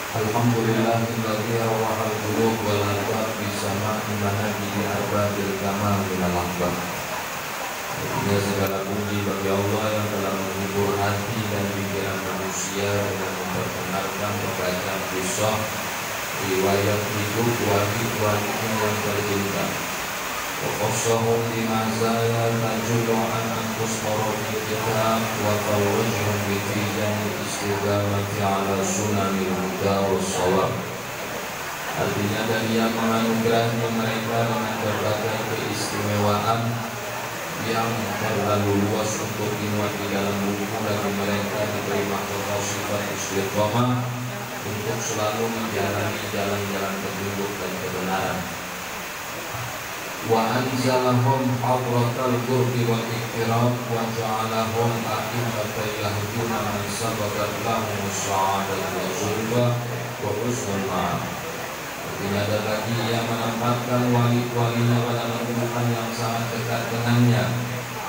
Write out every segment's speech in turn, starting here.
Alhamdulillahilladzi rawahal qulub wal albab bisama imana bihi arbabil kamal minal akbar. Artinya segala puji bagi Allah yang telah menghibur hati dan pikiran manusia dengan memperkenalkan membaca kisah riwayat hidup wali-walinya yang tercinta. Waqassahum bimazaya tajulu an anfus marati kitab wa tawajjuhum bitijani istiqamati ala sunanil huda wassawab. Artinya dan Ia menganugerahi mereka dengan berbagai keistimewaan yang terlalu luas untuk dimuat di dalam buku bagi mereka diberi mahkota sifat istiqamah untuk selalu menjalani jalan-jalan petunjuk dan kebenaran. Wa anzalahum hadratal qurbi wal ikram wa ja'alahum a'immatan yahduna man sababat lahum as-sa'adat wa zulfa wa husnul ma'ab. Artinya dan lagi Ia menempatkan wali-walinya pada kedudukan yang sangat dekat dengannya.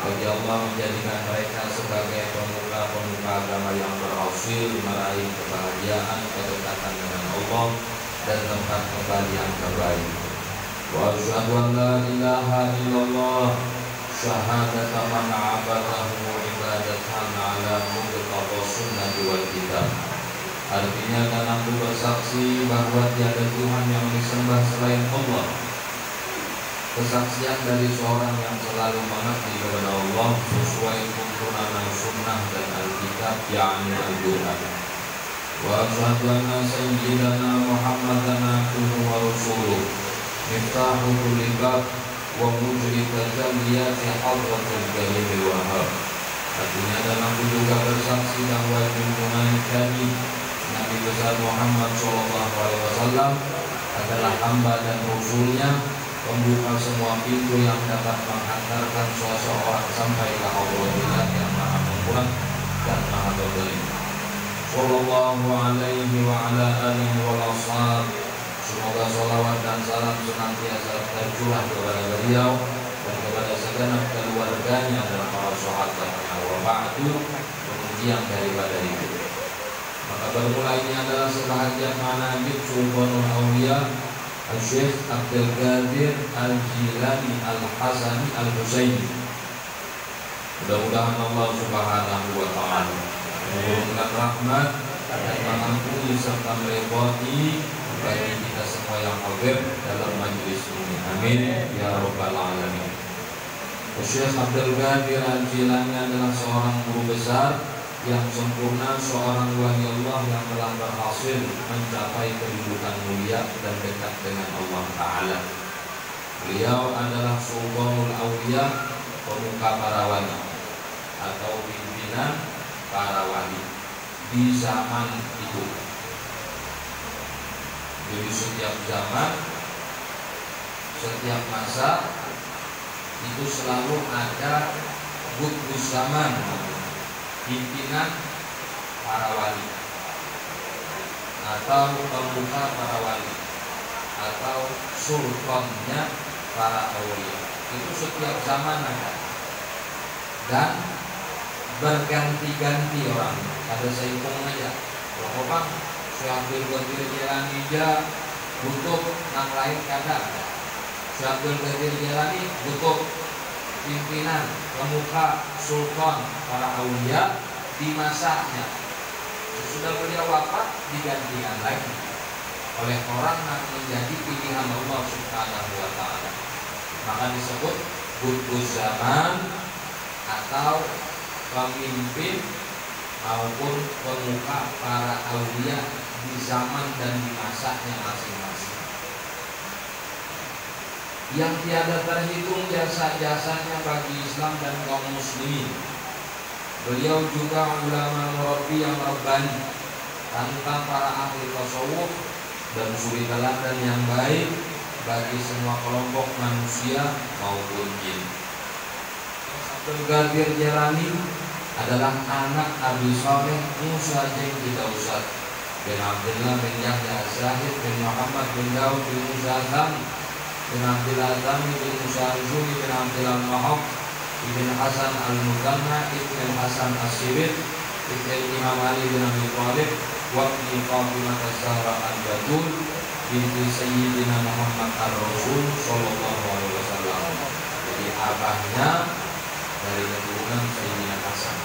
Bagi Allah menjadikan mereka sebagai pemuka-pemuka agama yang berhasil meraih kebahagiaan, kedekatan dengan Allah dan tempat kembali yang terbaik. Wa asyhadu an la ilaha illallah syahadatan man 'abadahu ibadatan 'ala muqtada sunnati wal kitab. Artinya dan aku bersaksi bahwa tiada Tuhan yang disembah selain Allah. Kesaksian dari seorang yang selalu mengabdi kepada Allah sesuai tuntunan sunnah dan Alkitab, yakni Al-Quran. Wa asyhadu anna sayyidana Muhammadan abduhu wa rasuluh miftahu kulli bab wa mujri tajalliyati hadratil kalimil wahhab. Artinya dan aku juga bersaksi bahwa junjungan kami Nabi besar Muhammad SAW adalah hamba dan rasulnya, pembuka semua pintu yang dapat menghantarkan seseorang sampai ke Allah yang Maha Pemurah dan Maha Pemberi. Sallallahu alaihi wa ala alihi wa ashab. Semoga salawat dan salam senantiasa tercurah kepada beliau dan kepada segenap keluarganya dan para sahabatnya. Wa ba'du, kemudian daripada itu, maka bermula ini adalah sebahagian manaqib Sultanul Auliya Syekh Abdul Qadir Al-Jilani Al-Hasani Al-Husaini. Mudah-mudahan Allah Subhanahu wa ta'ala menurunkan rahmat dan mengampuni serta meridhai bagi kita semua yang hadir dalam majelis ini. Amin ya rabbal alamin. Syekh Abdul Qadir Al-Jilani adalah seorang guru besar yang sempurna, seorang wali Allah yang telah berhasil mencapai kedudukan mulia dan dekat dengan Allah Ta'ala. Beliau adalah Sultanul Auliya, pemuka para wali atau pimpinan para wali di zaman itu. Jadi setiap zaman, setiap masa itu selalu ada qutbus zaman, pimpinan para wali atau pemuka para wali atau sultannya para aulia. Itu setiap zaman ada dan berganti-ganti orang. Ada saya hitung aja, Bang Syekh Abdul Qadir Jilani aja butuh yang lain kadang. Syekh Abdul Qadir Jilani butuh pimpinan, pemuka, sultan para aulia di masanya. Sesudah beliau wafat digantikan lagi oleh orang yang menjadi pilihan Allah Subhanahu wa ta'ala. Maka disebut qutbus zaman atau pemimpin maupun pemuka para aulia di zaman dan di masanya masing-masing, yang tiada terhitung jasa-jasanya bagi Islam dan kaum muslimin. Beliau juga ulama murabbi yang rabbani, tentang para ahli tasawuf dan suri teladan yang baik bagi semua kelompok manusia maupun jin. Abdul Qadir Jilani adalah anak Abi Saleh Musa bin Dausad bin Abdullah bin Yahya Zahid bin Muhammad bin Daud bin Musa Zami bin Abdullah Zami bin Musa Zumi bin Abdullah Mahab Ibn Hasan Al-Mukanna Ibn Hasan As-Sibit Ibn Imam Ali bin Abi Thalib wa ibni Fatimah az-Zahra al-Batul binti Sayyidina Muhammad ar-Rasul sallallahu alaihi wasallam. Jadi abahnya dari keturunan Sayyidina Hasan.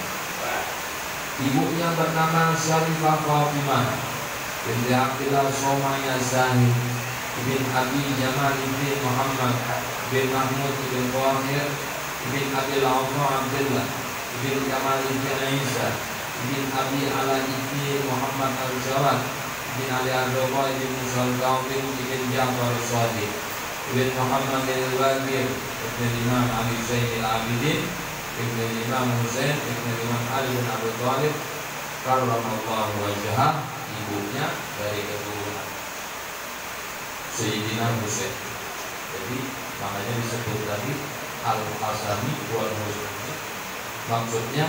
Ibunya bernama Syarifah Fatimah binti Abdillah Somaya Zahid bin Abi Jamal bin Muhammad bin Mahmud bin Qahir bin Abil Awfa Abdullah bin Kamal bin Isa bin Abi Ala bin Muhammad Al-Jawad bin Ali Al-Rabai bin Musa Al-Qawmin bin Ja'far Al-Sadiq bin Muhammad Al-Waqir bin Imam Ali Zain Al-Abidin bin Imam Husain bin Imam Ali bin Abi Thalib karramallahu wajhah. Ibunya dari keturunan Sayyidina Husain. Jadi makanya disebut tadi Al-Hasani wal Husaini. Maksudnya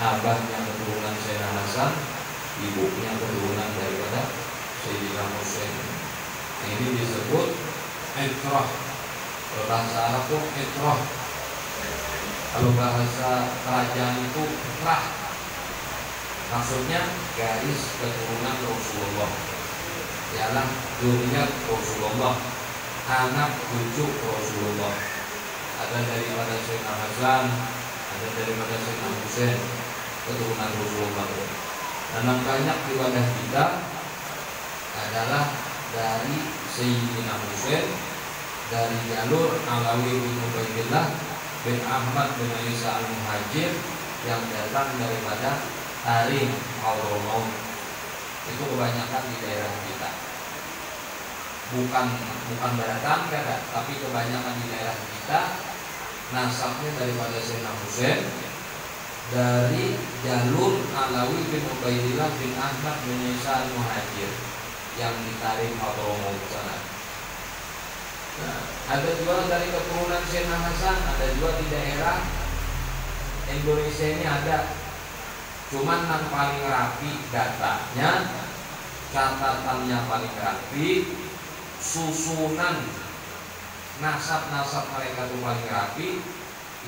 abahnya keturunan Sayyidina Hasan, ibunya keturunan daripada Sayyidina Husain. Ini disebut itrah. Kalau bahasa Arab itu itrah. Kalau bahasa kerajaan itu itrah. Maksudnya garis keturunan Rasulullah, ialah zuriat Rasulullah, anak cucu Rasulullah. Ada daripada Sayyidina Hasan, ada daripada Sayyidina Husain, keturunan Rasulullah. Dan banyak ibadah kita adalah dari Sayyidina Husain, dari jalur Alawi bin Ubaidillah bin Ahmad bin Isa al-Muhajir yang datang daripada Tarim Hadramaut. Itu kebanyakan di daerah kita. Bukan baratan kada, tapi kebanyakan di daerah kita nasabnya daripada Sayyidina Husain dari jalur Alawi bin Ubaidillah bin Ahmad bin Isa al-Muhajir yang di Tarim Hadramaut sana. Nah, ada juga dari keturunan Sayyidina Hasan, ada juga di daerah Indonesia ini ada. Cuman yang paling rapi datanya, catatannya paling rapi, susunan nasab-nasab mereka itu paling rapi,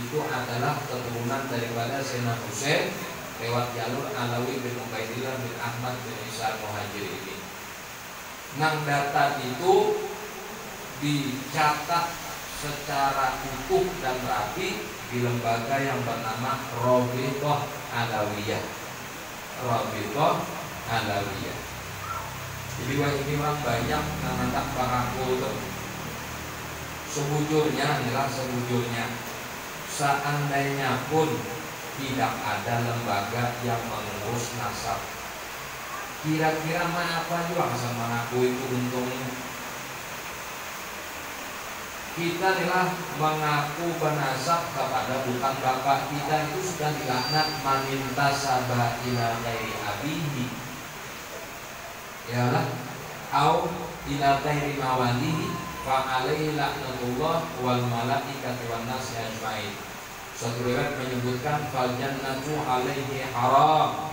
itu adalah keturunan daripada Sayyidina Husain lewat jalur Alawi bin Ubaidillah bin Ahmad bin Isa al-Muhajir ini. Nang data itu dicatat secara utuh dan rapi di lembaga yang bernama Rabithah Alawiyah. Rabithah Alawiyah. Jadi ini orang banyak menganggap bangku itu. Sebujurnya adalah sebujurnya, seandainya pun tidak ada lembaga yang mengurus nasab, kira-kira apa juga asal mengaku itu untungnya. Kita adalah mengaku bernasab kepada bukan bapak kita, itu sudah dilaknat maninta sabah ila ghairi abihi, yalah, au ila ghairi mawalihi fa alaihi laknatullah wal malaikati wan nasi ajmain. Suatu riwayat menyebutkan fal jannatu alaihi haram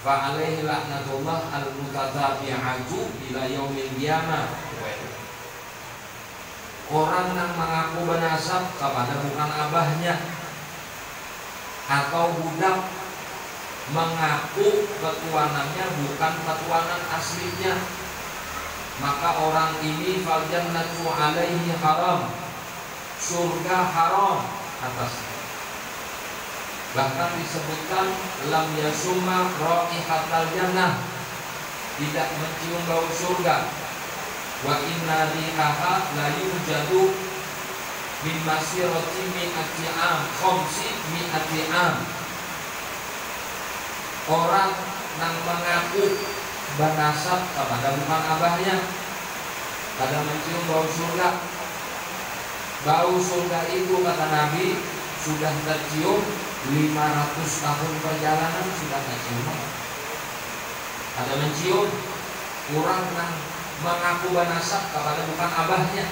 fa alaihi laknatullah al mutatabi'atu ila yaumil qiyamah. Orang yang mengaku bernasab kepada bukan abahnya, atau budak mengaku ketuanannya bukan ketuanan aslinya, maka orang ini fal jannatu alaihi haram, surga haram atasnya. Bahkan disebutkan lam yasumma raihatal jannah, tidak mencium bau surga. Wa inna rihaha la yujadu min masirati mi'ati am, khamsi mi'ati am. Orang yang mengaku bernasab kepada bukan abahnya, pada mencium bau surga. Bau surga itu kata Nabi sudah tercium 500 tahun perjalanan sudah tercium. Ada mencium orang yang mengaku bernasab kepada bukan abahnya,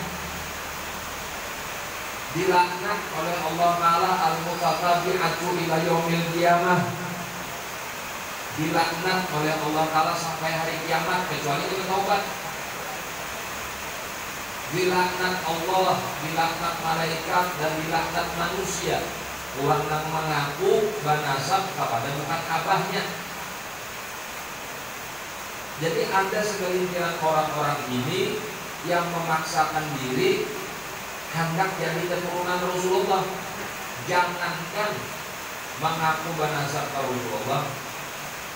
dilaknat oleh Allah Ta'ala al-mutatabi'atu ila yaumil qiyamah, dilaknat oleh Allah Ta'ala sampai hari kiamat kecuali itu taubat. Dilaknat Allah, dilaknat malaikat, dan dilaknat manusia orang yang mengaku bernasab kepada bukan abahnya. Jadi ada segelintiran orang-orang ini yang memaksakan diri hendak jadi keturunan Rasulullah. Jangankan mengaku bernasab ke Rasulullah,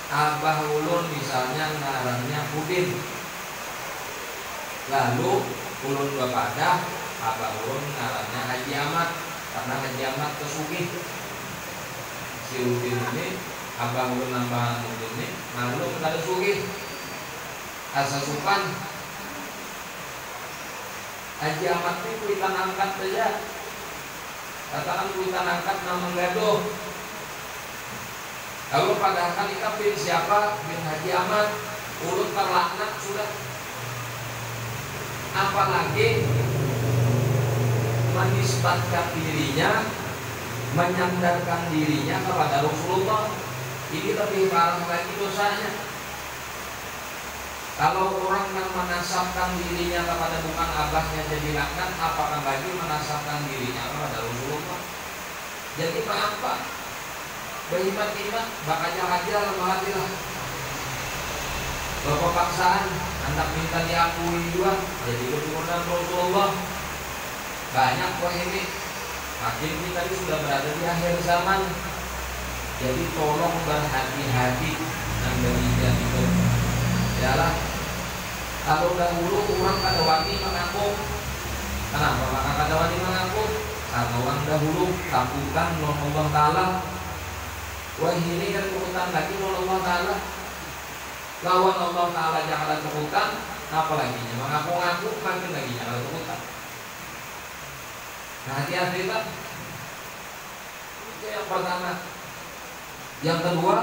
Abah ulun misalnya ngarannya Udin, lalu ulun bepadah Abah ulun ngarannya Haji Ahmad, karena Haji Ahmad kesugih. Si Udin ini Abah ulun nambahan Udin ini malu kada sugih, asa supan. Haji Ahmad ini kuitan angkat saja, katakan kuitan angkat nama gaduh. Lalu padahal kan kita bin siapa? Bin Haji Ahmad. Ulun terlaknat sudah. Apalagi menisbatkan dirinya, menyandarkan dirinya kepada Rasulullah. Ini lebih parah lagi dosanya. Kalau orang yang menasabkan dirinya kepada bukan abahnya jadi laknat, apakah lagi menasabkan dirinya kepada Rasulullah? Jadi apa? Berhimat-himat, bakal aja lemahatilah. Bapak paksaan, anak minta diakui juga, jadi keturunan Rasulullah. Banyak kok ini. Makin kita ini sudah berada di akhir zaman. Jadi tolong berhati-hati dan berhijab itu. Yalah, kalau dahulu orang kada wani mengaku. Kenapa maka kada wani mengaku? Karena orang dahulu takutan Allah Ta'ala. Wah ini kan takutan lagi Allah Ta'ala. Lawan Allah Ta'ala jangan takutan, apalagi mengaku-ngaku makin lagi jangan takutan. Nah hati-hati lah. Itu yang pertama. Yang kedua,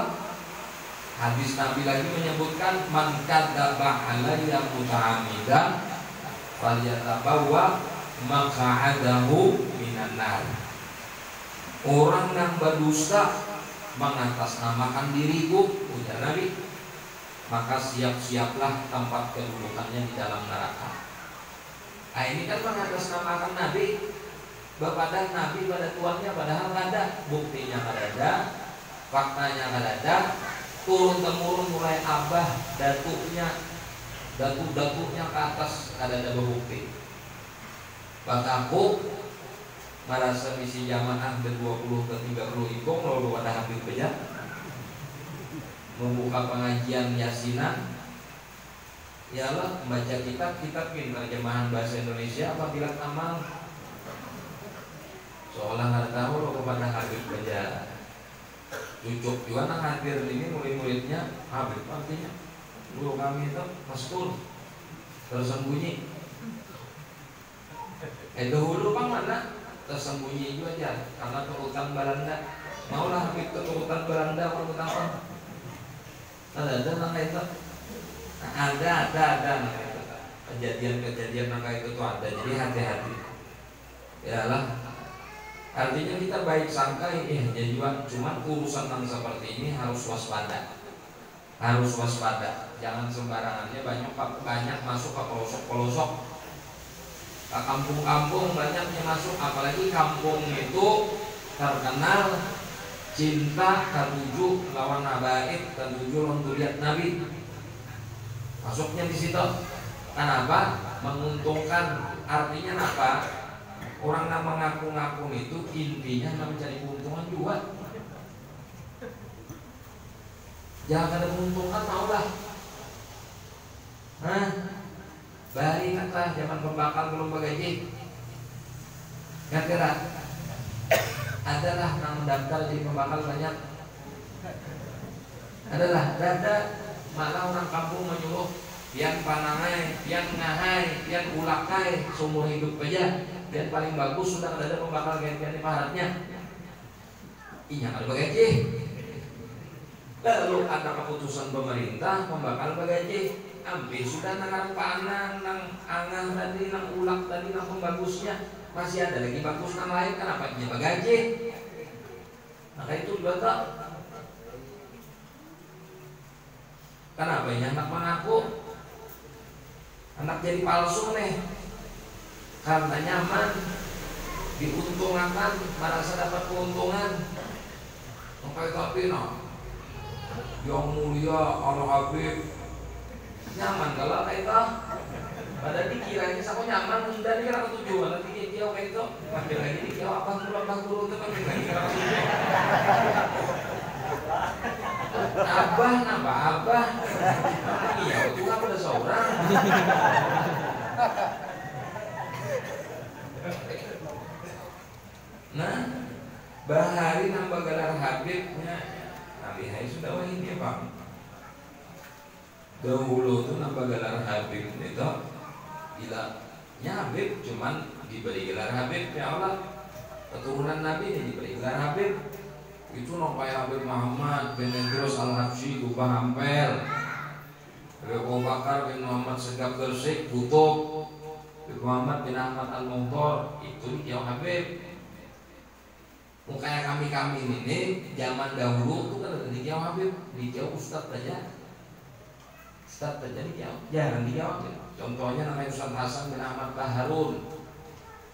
hadis Nabi lagi menyebutkan man kadzaba alayya muta'ammidan falyatabawwa maq'adahu minan nar. Orang yang berdusta mengatasnamakan diriku, ujar Nabi, maka siap-siaplah tempat kedudukannya di dalam neraka. Nah ini kan mengatasnamakan Nabi, bapadah Nabi pada tuannya padahal ada, buktinya ada, faktanya ada, turun temurun mulai abah datuknya, datuk-datuknya ke atas ada bukti. Bataku merasa misi jamaah ke-20 ke-30 ikung lalu pada habis beja membuka pengajian yasinan. Ialah membaca kitab terjemahan bahasa Indonesia apabila amal seolah nggak tahu lo kepada habis beja. Cucuk juga nang hadir ini murid-muridnya habis artinya guru kami itu mastur tersembunyi. Dahulu bang mana tersembunyi itu aja karena kerutan Belanda. Maulah habis keturutan Belanda kalau apa? Ada nangka itu. Ada kejadian nangka itu tuh ada. Jadi hati-hati. Yalah. Artinya kita baik sangka ini jadi cuma urusan yang seperti ini harus waspada. Harus waspada. Jangan sembarangannya banyak masuk ke pelosok-pelosok. Ke kampung-kampung banyaknya masuk, apalagi kampung itu terkenal cinta tertuju lawan nabaid, tertuju untuk lihat Nabi. Masuknya di situ. Kenapa? Menguntungkan. Artinya apa? Orang yang mengaku-ngaku itu intinya mencari keuntungan juga. Jangan ada menguntungkan maulah. Bari kata zaman pembakal belum bagaji. Yang kira adalah yang mendaftar jadi pembakal banyak. Adalah ada malah orang kampung menyuruh pian panangai, pian ngahai, pian ulakai seumur hidup aja. Dan paling bagus sudah ada pembakal gantian di pahatnya. Iya ada bagaji. Lalu ada keputusan pemerintah pembakal bagaji. Ambil sudah nang panang, nang angah tadi, nang ulak tadi, nang pembagusnya masih ada lagi bagus nang lain, kenapa dia bagaji? Maka itu juga tak. Kenapa ini anak mengaku? Anak jadi palsu nih. Karena nyaman, diuntungkan, merasa dapat keuntungan. Sampai tapi no, yang mulia Allah Habib nyaman kalau kayak itu. Pada dikiranya sama nyaman sudah nih karena tujuan nanti dia kayak itu mampir lagi di kiau apa guru itu mampir lagi karena tujuan. Abah nambah abah. Iya itu kan ada seorang. Nah, bahari nambah gelar Habibnya Nabi Hai sudah wahid ya Pak. Dahulu tuh nambah gelar Habib itu ilahnya Habib cuman diberi gelar Habib ya Allah. Keturunan Nabi ini diberi gelar Habib. Itu nompai Habib Muhammad bin Idris Al-Habsyi Gubah Ampel, Habib Abu Bakar bin Muhammad Segaf Gersik Kutub, Habib Muhammad bin Ahmad Al-Muhtar itu dia Habib. Kayak kami ini zaman dahulu tuh kan ada di Jawa Habib, di Jawa Ustadz aja di Jawa, jarang dijawab ya. Contohnya namanya Ustadz Hasan bin Ahmad Baharun,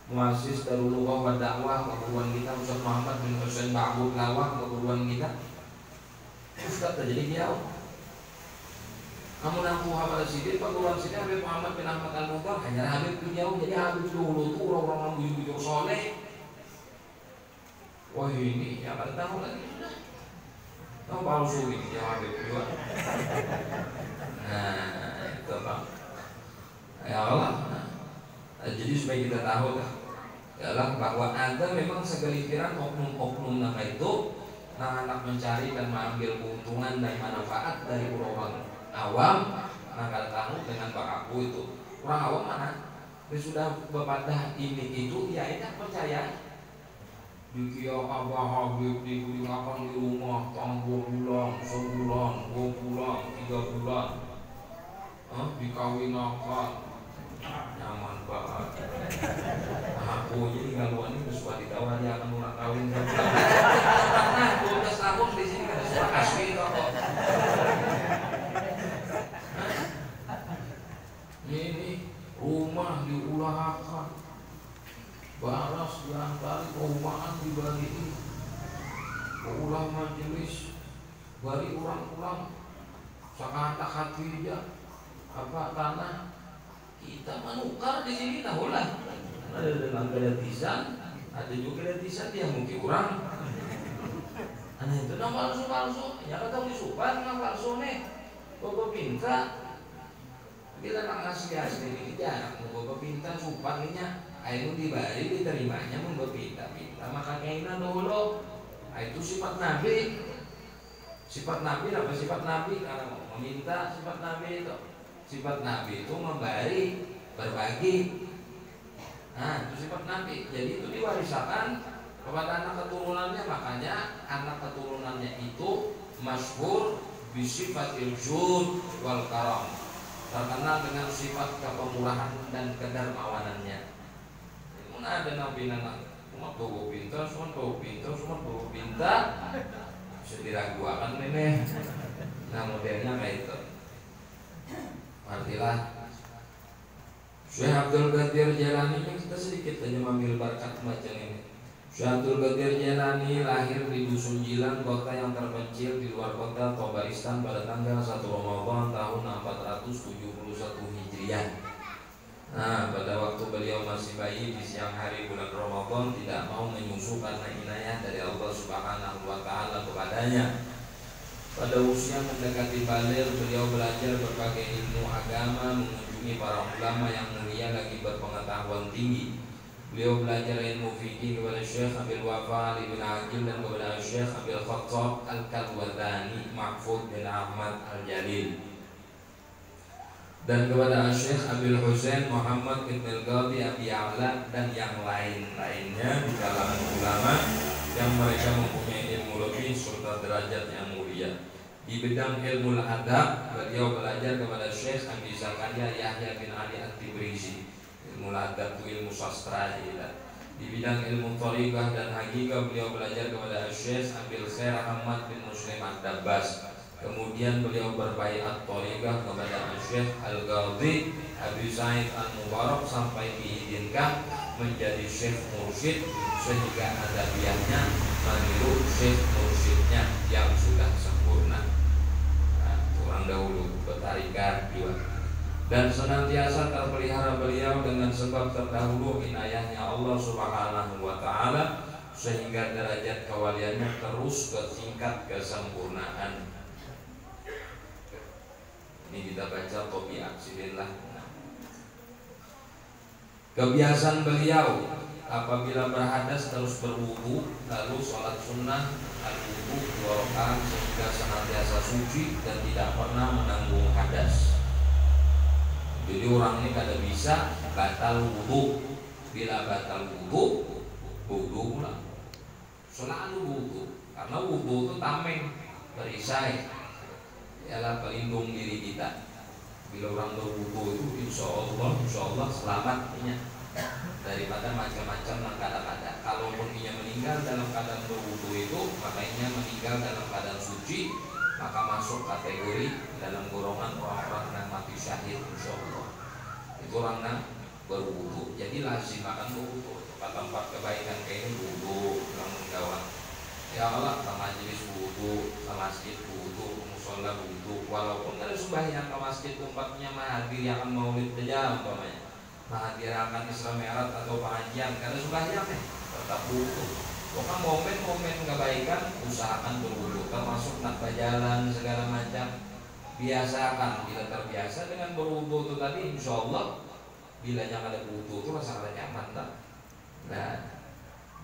muassis Darul Lughah wa Dakwah, keguruan kita Ustadz Muhammad bin Husain Ba'bud Lawah, keguruan kita Ustadz aja di Jawa. Namun aku Muhammad Siddiq, keguruan Siddiq Habib Muhammad bin Ahmad Al-Muhtar hanya Habib di Jawa. Jadi Habib dulu tuh orang-orang bujur-bujur soleh. Wah ini ya pada tahu lagi sudah. Tahu palsu ini ya Habib juga. Nah itu Pak. Ya Allah. Nah, jadi supaya kita tahu lah, ialah bahwa ada memang segelintiran oknum-oknum nama itu anak mencari dan mengambil keuntungan dan manfaat dari orang awam. Nah kalau tahu dengan Pak Aku itu orang awam mana? Dia sudah berpadah ini itu ya ini percaya. Dikia Abah Habib digunakan di rumah tang 2 bulan, sebulan, 2 bulan, 3 bulan, dikawinakan, nyaman banget. Aku jadi galuan ini suka ditawar dia akan mulai kawin. Nah, 12 tahun di sini kan suka asli kok. Ini rumah diulahakan. Baras diantari perumahan dibagi ulah majelis bari ulang-ulang sakata hati apa tanah kita menukar di sini tahulah ada dengan gratisan ada juga gratisan yang mungkin kurang aneh itu nama palsu ya kata disupan nama palsu nih bapak pinta bila nak asli ini jarang bapak pinta supannya itu dibari diterimanya pinta-pinta maka kainan dulu itu sifat Nabi apa sifat Nabi karena mau meminta sifat Nabi itu memberi berbagi. Nah itu sifat Nabi jadi itu diwariskan kepada anak keturunannya makanya anak keturunannya itu masyhur bisifatil jud wal karam terkenal dengan sifat kepemurahan dan kedermawanannya. Ada nabi nana, semua bawa pintar, semua pintar, bisa diragukan ini. Nah modelnya kayak itu. Artilah Syekh Abdul Qadir Jailani kita sedikit aja mengambil berkat macam ini. Syekh Abdul Qadir Jailani lahir di Dusun Jilan, kota yang terpencil di luar kota Tobaristan pada tanggal 1 Ramadan tahun 471 Hijriah. Nah, pada waktu beliau masih bayi di siang hari bulan Ramadan tidak mau menyusu karena inayah dari Allah Subhanahu wa taala kepadanya. Pada usia mendekati baligh, beliau belajar berbagai ilmu agama, mengunjungi para ulama yang mulia lagi berpengetahuan tinggi. Beliau belajar ilmu fikih kepada Syekh Abil Wafa Ali bin Aqil dan kepada Syekh Abil Khattab Al-Kalwadani Mahfud bin Ahmad Al-Jalil dan kepada Syekh Abil Husain Muhammad Ibn Al-Ghadi Abi A'la dan yang lain-lainnya di kalangan ulama yang mereka mempunyai ilmu lebih serta derajat yang mulia. Di bidang ilmu adab, beliau belajar kepada Syekh Abi Zakaria Yahya bin Ali At-Tibrizi. Ilmu adab itu ilmu sastra ya. Di bidang ilmu thariqah dan hakikah beliau belajar kepada Syekh Abil Khair Ahmad bin Muslim Ad-Dabbas. Kemudian beliau berbaiat thariqah kepada Syekh Al-Ghazali Abi Sa'id Al-Mubarak sampai diizinkan menjadi Syekh Mursyid sehingga adabiahnya meniru Syekh Mursyidnya yang sudah sempurna. Nah, orang dahulu bertarikat juga. dan senantiasa terpelihara beliau dengan sebab terdahulu inayahnya Allah Subhanahu wa taala sehingga derajat kewaliannya terus ke tingkat kesempurnaan. Ini kita baca Tobi Aksilillah. Kebiasaan beliau apabila berhadas terus berwudu, lalu sholat sunnah al-wudu 2 rakaat sehingga senantiasa suci dan tidak pernah menanggung hadas. Jadi orang ini kada bisa batal wudu. Bila batal wudu lah. Selalu wudu. Karena wudu itu tameng, perisai, ialah pelindung diri kita. Bila orang berwudu itu insya Allah selamatnya daripada macam-macam yang kada-kada. Kalaupun ia meninggal dalam keadaan berwudu itu, makanya meninggal dalam keadaan suci, maka masuk kategori dalam golongan orang-orang yang mati syahid insya Allah. Itu orang yang berwudu. Jadi lazim akan berwudu. Tempat kebaikan kayak ini wudu, bangun gawat. Ya Allah, ke majelis wudu, ke masjid wudu, ke musola wudu. Walaupun ada sembahyang ke masjid tempatnya mahadir yang akan maulid saja umpamanya, mahadir akan Isra Mi'raj atau pengajian, karena sembahyang tetap wudu. Pokoknya momen-momen kebaikan usahakan berwudu, termasuk nak berjalan segala macam. Biasakan, bila terbiasa dengan berwudu itu tadi, insya Allah bila yang ada wudu itu rasa nyaman tak? Nah,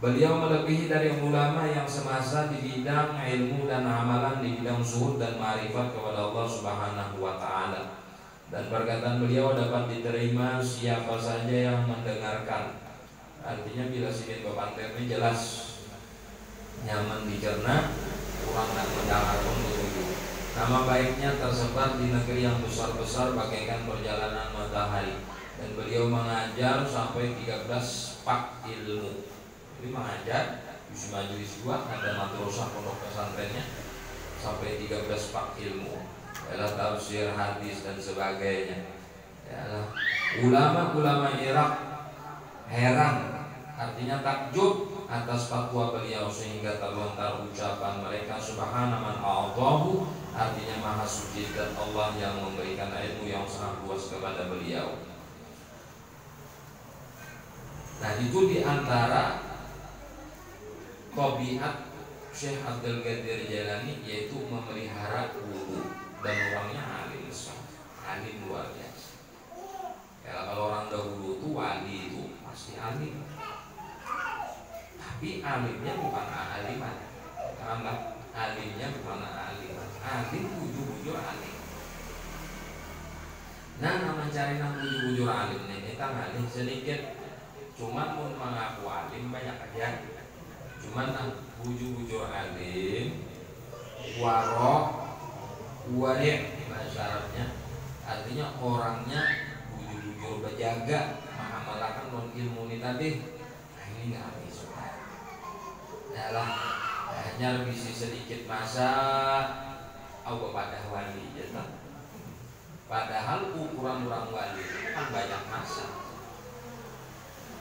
beliau melebihi dari ulama yang semasa di bidang ilmu dan amalan, di bidang zuhud dan ma'rifat kepada Allah Subhanahu wa taala. Dan perkataan beliau dapat diterima siapa saja yang mendengarkan. Artinya bila sidin bapanternya jelas nyaman dicerna, kurang dan mendengarkan begitu. Nama baiknya tersebar di negeri yang besar-besar bagaikan perjalanan matahari. Dan beliau mengajar sampai 13 pak ilmu. Ini mengajar di majelis 2, ada madrasah pondok pesantrennya sampai 13 pak ilmu. Ialah tafsir, hadis dan sebagainya. Ialah ulama-ulama Irak heran, artinya takjub atas fatwa beliau sehingga terlontar ucapan mereka subhana man a'tahu, artinya maha suci dan Allah yang memberikan ilmu yang sangat luas kepada beliau. Nah, itu diantara tabiat Syekh Abdul Qadir Jailani, yaitu memelihara wudu, dan orangnya alim besar, alim luar biasa. Kalau orang dahulu itu wali itu pasti alim, tapi alimnya bukan aliman, karena alimnya bukan aliman, alim bujur-bujur alim. Nah, mencari bujur-bujur alim ini kita alim sedikit, cuman pun mengaku alim banyak aja. Cuman bujur-bujur alim, warok, wari bahasa Arabnya, artinya orangnya bujur-bujur berjaga, mengamalkan non ilmu ini tadi. Nah, ini nggak bisa. Dalam hanya bisi sedikit masa, aku pada wali, ya. Padahal ukuran orang wali kan banyak masa.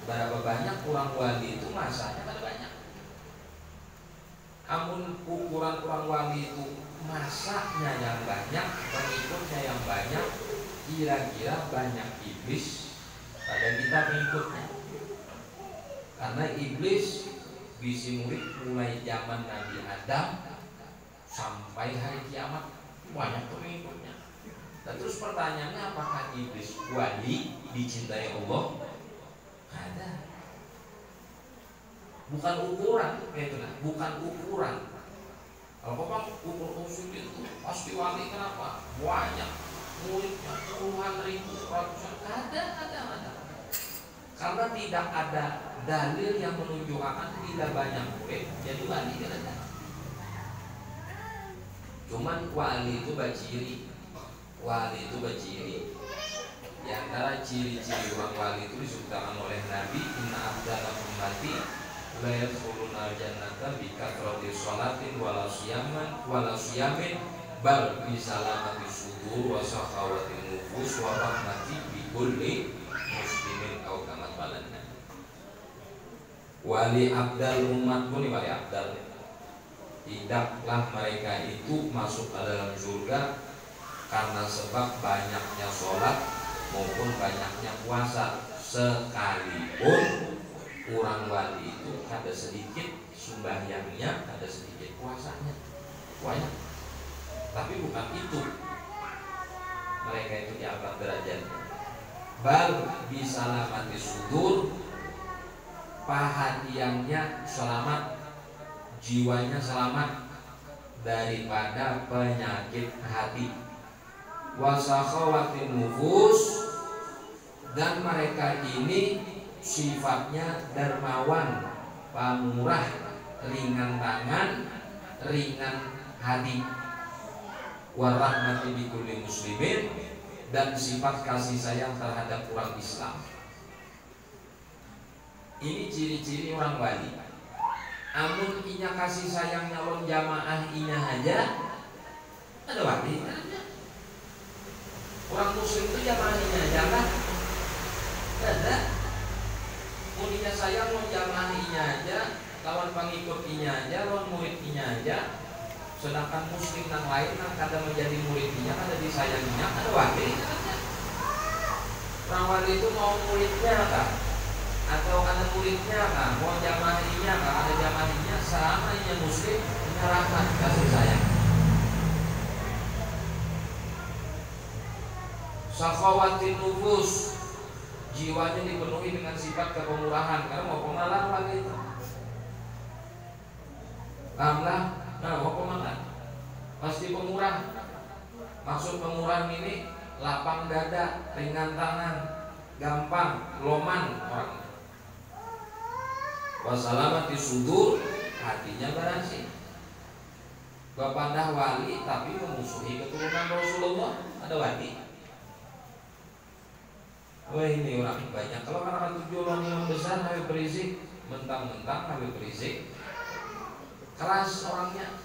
Berapa banyak orang wali itu masanya kan banyak. Namun ukuran orang wali itu masanya yang banyak, pengikutnya yang banyak, kira-kira banyak iblis pada kita pengikutnya. Karena iblis bisi murid mulai zaman Nabi Adam sampai hari kiamat banyak pengikutnya. Dan terus pertanyaannya, apakah iblis wali dicintai Allah? Ada. Bukan ukuran, bukan ukuran. Kalau bapak ukur usul itu pasti wali, kenapa? Banyak muridnya, puluhan ribu, ratusan, ada. Karena tidak ada dalil yang menunjukkan tidak banyak murid jadi wali, kan ada. Cuman wali itu baciri, Di antara ciri-ciri orang wali itu disebutkan oleh Nabi, inna afdala ummati la yadkhuluna jannata bi kathrati sholatin wala siyamin bal bi salamati sudur wa sakhawati nufus wa rahmati bi kulli muslimin aw kama qalanna. Wali abdal umat pun wali abdal. Tidaklah mereka itu masuk ke dalam surga karena sebab banyaknya sholat maupun banyaknya puasa, sekalipun orang wali itu ada sedikit sembahyangnya, ada sedikit puasanya, banyak. Tapi bukan itu mereka itu diangkat derajatnya. Bal bisalamati sudur, perhatiannya selamat, jiwanya selamat daripada penyakit hati. Wasakhawatin nufus, dan mereka ini sifatnya dermawan, pamurah, ringan tangan, ringan hati. Warahmati bikulli muslimin, dan sifat kasih sayang terhadap orang Islam. Ini ciri-ciri orang wali. Amun inya kasih sayang nyalon jamaah inya aja ada wali. Orang muslim itu jamaah inya aja kan? Ada. Muninya sayang lawan jamaah inya aja, lawan pengikut inya aja, lawan murid inya aja. Sedangkan muslim yang lain yang kada menjadi muridnya, kada disayanginya, ada wali. Orang wali itu mau muridnya kan? Atau ada muridnya kan? Mau jamaahnya kan? Ada jamaahnya, sama inya muslim, punya rahmat, kasih sayang. Sakhawatin nufus, jiwanya dipenuhi dengan sifat kepemurahan. Karena mau pengalah wali itu. Pahamlah? Nah, mau pemakan pasti pemurah. Maksud pemurah ini lapang dada, ringan tangan, gampang, loman orang. Wassalamati sudur, hatinya bersih. Bapandah wali tapi memusuhi keturunan Rasulullah, ada wali. Wah ini orang banyak. Kalau karena tujuan yang besar Habib Rizik, mentang-mentang Habib Rizik keras orangnya,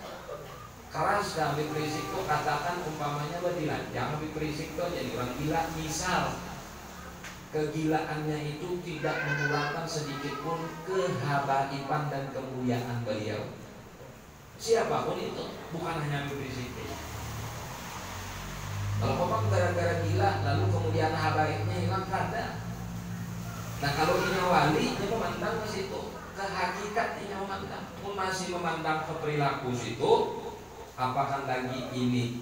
keras. Dan Habib Rizik itu katakan umpamanya dilanjang, Habib Rizik itu jadi orang gila. Misal kegilaannya itu tidak mengurangi sedikit pun kehabaiban dan kemuliaan beliau. Siapapun itu, bukan hanya Habib Rizik. Kalau memang gara-gara gila lalu kemudian habaibnya hilang, kada. Nah kalau ini wali, dia memandang ke situ, ke hakikat ini memandang. Pun masih memandang ke perilaku situ, apakah lagi ini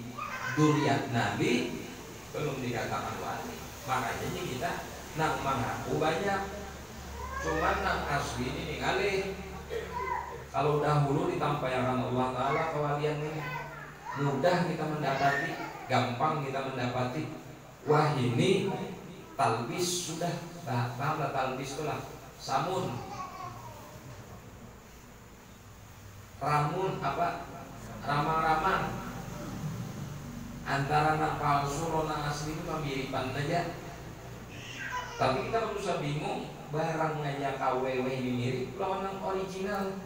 duriat Nabi, belum dikatakan wali. Makanya kita nak mengaku banyak, cuman nak asli ini ningali. Kalau dahulu ditampaikan Allah Ta'ala kewalian ini mudah kita mendapati, gampang kita mendapati. Wah ini talbis sudah, paham talbis itu lah, samun, ramun apa, ramang-ramang. Antara nak palsu nak asli itu kemiripan aja. Tapi kita perlu usah bingung, barang aja KWW ini mirip lawan yang original.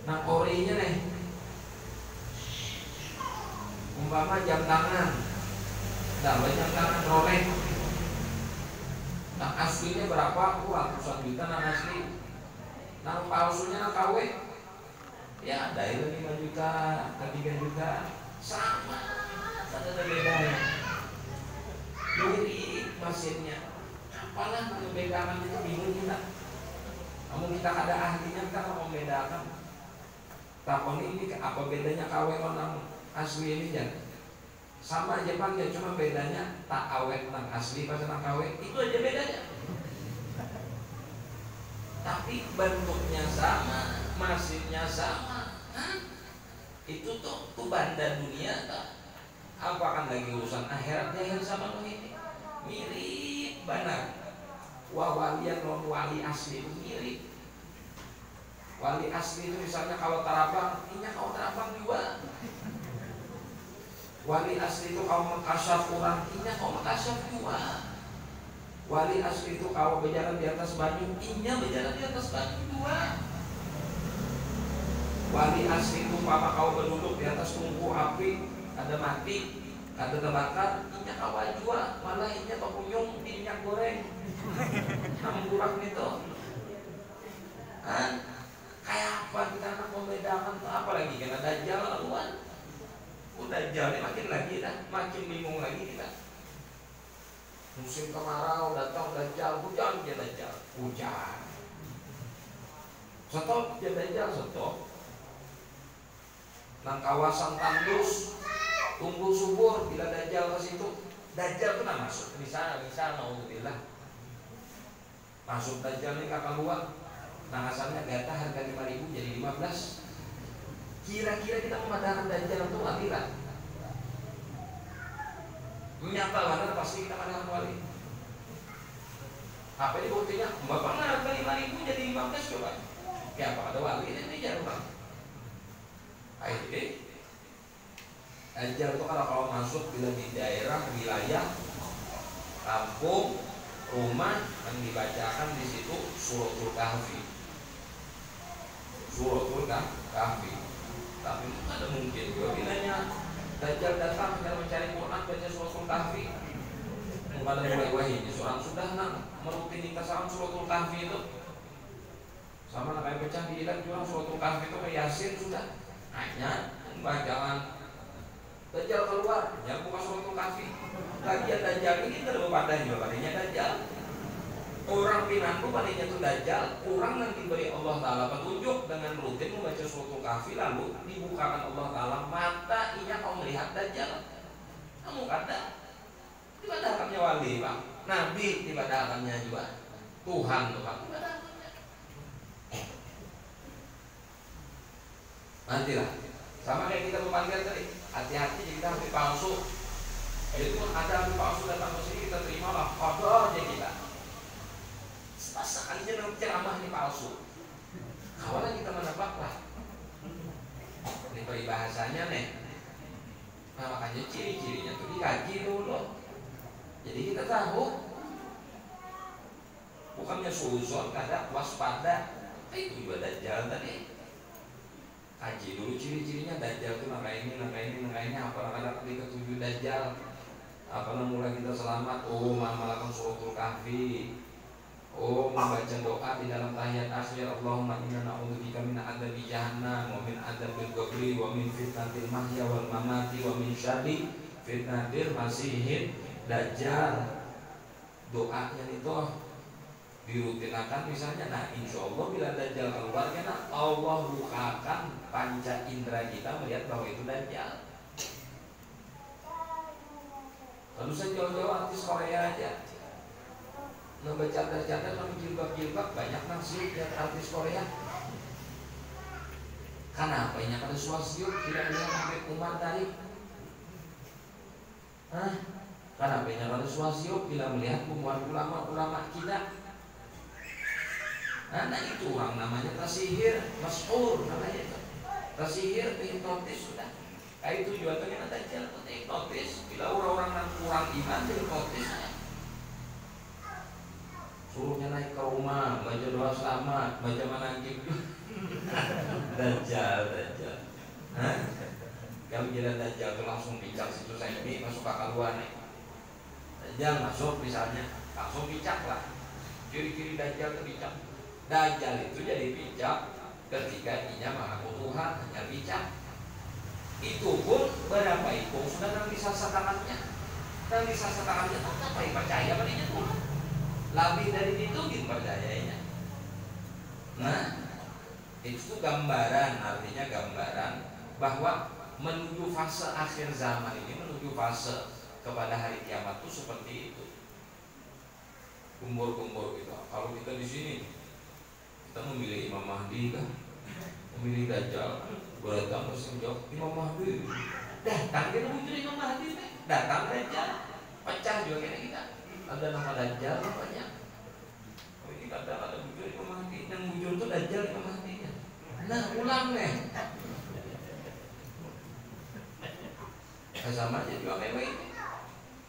Nah orinya nih, umpama jam tangan, dapat jam tangan Rolex. Nah aslinya berapa? Ratusan juta nah asli. Nah palsunya nah KW, ya ada itu 5 juta, 3 juta, sama, ada bedanya. Mirip mesinnya, apalah membedakan itu bingung kita. Namun kita ada ahlinya, kita nggak membedakan. Takon ini apa bedanya KW orang asli ini ya? Sama aja Pak, ya cuma bedanya tak awet nang asli pas nang KW itu aja bedanya. Tapi bentuknya sama, mesinnya sama. Itu tuh banda dunia tak? Apakah lagi urusan akhirat jahil sama lo ini? Mirip benar. Walian non wali asli itu mirip. Wali asli itu misalnya kalau tarabang, ini kau tarabang juga. Wali asli itu kau mengkasyaf orang, ini kau mengkasyaf juga. Wali asli itu kau berjalan di atas banyu, ini berjalan di atas banyu juga. Wali asli itu papa kau berduduk di atas tungku api, ada mati, ada terbakar, ini kau juga. Malah ini kau kunyung di minyak goreng. Namun kurang itu. Kan? Kayak apa kita nak membedakan tuh, apalagi kena dajjal laluan. Udah Dajjal makin lagi dah, makin bingung lagi kita. Musim kemarau datang Dajjal, hujan dia Dajjal, hujan. Stop dia Dajjal, stop. Nang kawasan tandus, tumbuh subur bila Dajjal ke situ, Dajjal tuh nak masuk. Bisa, alhamdulillah. Masuk Dajjal nih kakak luar. Nah asalnya gata harga 5.000 jadi 15. Kira-kira kita memadamkan Dajjal itu wali lah. Nyata mana pasti kita memadamkan wali. Apa ini buktinya? Bapak harga 5.000 jadi 15 coba. Ya apa ada wali ini jarum bang. Dajjal itu kalau masuk bila di daerah wilayah kampung rumah yang dibacakan di situ suratul kahfi. Suratul kahfi. Tapi ada mungkin juga bilanya Dajjal datang dan mencari Quran baca suratul kahfi. Bukan ada mulai wahyu seorang sudah merutinitas suratul kahfi itu. Sama kayak pecah di ilat juga suratul kahfi itu kayak Yasin sudah. Hanya bacaan Dajjal keluar, ya buka suratul kahfi. Kajian Dajjal ini terlepas juga padanya Dajjal. Orang pinangku padanya itu Dajjal. Orang yang diberi Allah Ta'ala petunjuk dengan rutin membaca suratul kahfi, lalu dibukakan Allah Ta'ala mata inya kau melihat Dajjal. Kamu kata dibadakannya wali bang, Nabi dibadakannya juga, Tuhan tuh bang dibadakannya. Nantilah sama kayak kita memanggil tadi, hati-hati jadi kita hampir palsu. Itu pun ada hampir palsu datang ke sini kita terima lah, kotor aja kita. Sekali aja dalam ceramah ini palsu. Awalnya kita menebak lah. Ini peribahasanya nih. Nah makanya ciri-cirinya tuh dikaji dulu. Jadi kita tahu. Bukannya suzon, kada waspada. Itu juga Dajjal tadi. Kaji dulu ciri-cirinya Dajjal itu langkah ini, apalagi ada ketujuh Dajjal. Apalagi mulai kita selamat, melakukan suratul kahfi, membaca doa di dalam tahiyat akhir, Allahumma inna na'udzubika min adzabi jahannam wa min adzabil qabri wa min fitnatil mahya wal mamati wa min syarri fitnatil masiihid dajjal. Doanya itu dirutinakan misalnya. Nah insya Allah bila Dajjal keluar karena Allah bukakan panca indera kita melihat bahwa itu Dajjal. Lalu saya jauh-jauh artis Korea aja bercanda-canda sama jilbab-jilbab, banyak nasihat dari artis Korea. Kenapa ini ada swasiuk tidak ada Habib Umar tadi? Kenapa ini ada swasiuk bila melihat pengumuman ulama-ulama kita? Nah itu orang namanya tasihir, mas'ur namanya itu. Tasihir, hipnotis sudah. Kayak tujuannya nanti jalan hipnotis. Bila orang-orang yang kurang iman hipnotis, suruhnya naik ke rumah, baca doa selamat, baca manakib. Dajjal. Kalau jalan Dajjal itu langsung picak situ saya ini masuk akal luar nih. Dajjal masuk misalnya, langsung picak lah. Ciri-ciri Dajjal itu picak. Dajjal itu jadi picak ketika inya mengaku Tuhan, hanya picak. Itu pun berapa itu sudah nang disasatakannya. Nang disasatakannya apa yang percaya padanya Tuhan. Lebih dari itu gitu percayanya. Nah, itu gambaran, artinya gambaran bahwa menuju fase akhir zaman ini, menuju fase kepada hari kiamat itu seperti itu. Kumpul-kumpul gitu. Kalau kita di sini, kita memilih Imam Mahdi kan, memilih Dajjal, berdatang terus menjawab Imam Mahdi. Datang kita muncul Imam Mahdi, datang Dajjal, pecah juga kita. Ada nama Dajjal namanya. Oh ini ada muncul Imam Mahdi, yang muncul itu Dajjal Imam Mahdi. Nah ulang nih. Sama aja juga kayak ini.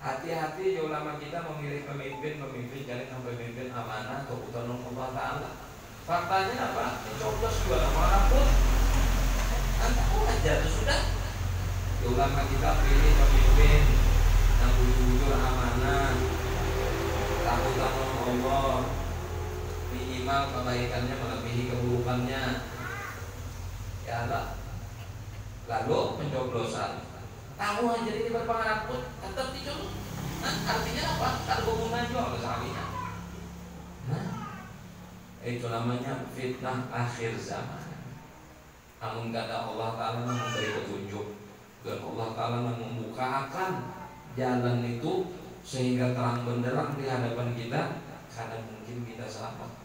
Hati-hati ya ulama kita memilih pemimpin cari pemimpin amanah kebutuhan Allah Ta'ala. Faktanya apa? Coblos juga orang pun tahu aja sudah. Ya ulama kita pilih pemimpin yang bujur amanah, takut sama Allah, minimal kebaikannya melebihi keburukannya. Ya lah. Lalu pencoblosan. Tahu aja ini berpengaruh pun tetap dicoblos. Artinya apa? Kalau Itu namanya fitnah akhir zaman. Namun kata Allah Ta'ala memberi petunjuk, dan Allah Ta'ala membukakan jalan itu sehingga terang benderang di hadapan kita, karena mungkin kita salah.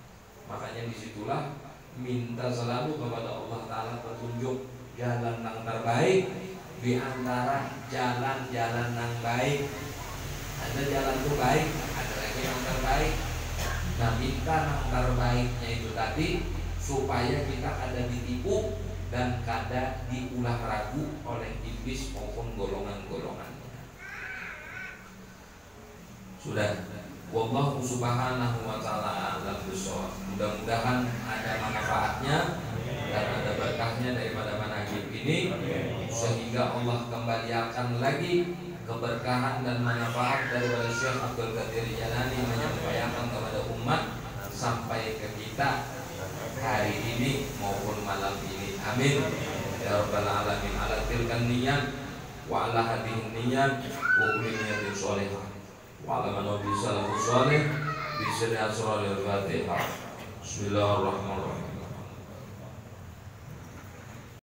Makanya disitulah minta selalu kepada Allah Ta'ala petunjuk jalan yang terbaik di antara jalan-jalan yang baik. Ada jalan itu baik, ada lagi yang terbaik. Nah, minta yang terbaiknya itu tadi supaya kita kada ditipu dan kada diulah ragu oleh iblis maupun golongan-golongannya. Sudah, wallahu subhanahu wa ta'ala a'lam bishawab. Mudah-mudahan ada manfaatnya dan ada berkahnya daripada manhaj ini, sehingga Allah kembalikan lagi keberkahan dan manfaat daripada Syekh Abdul Qadir Jalani menyampaikan kepada umat sampai ke kita hari ini maupun malam ini. Amin ya rabbal alamin. Ala tilkan niyat wa ala hadhihi niyat wa kulli niyatin shalihah wa ala man nabi sallallahu alaihi wasallam bi sirri asraril Fatihah. Bismillahirrahmanirrahim.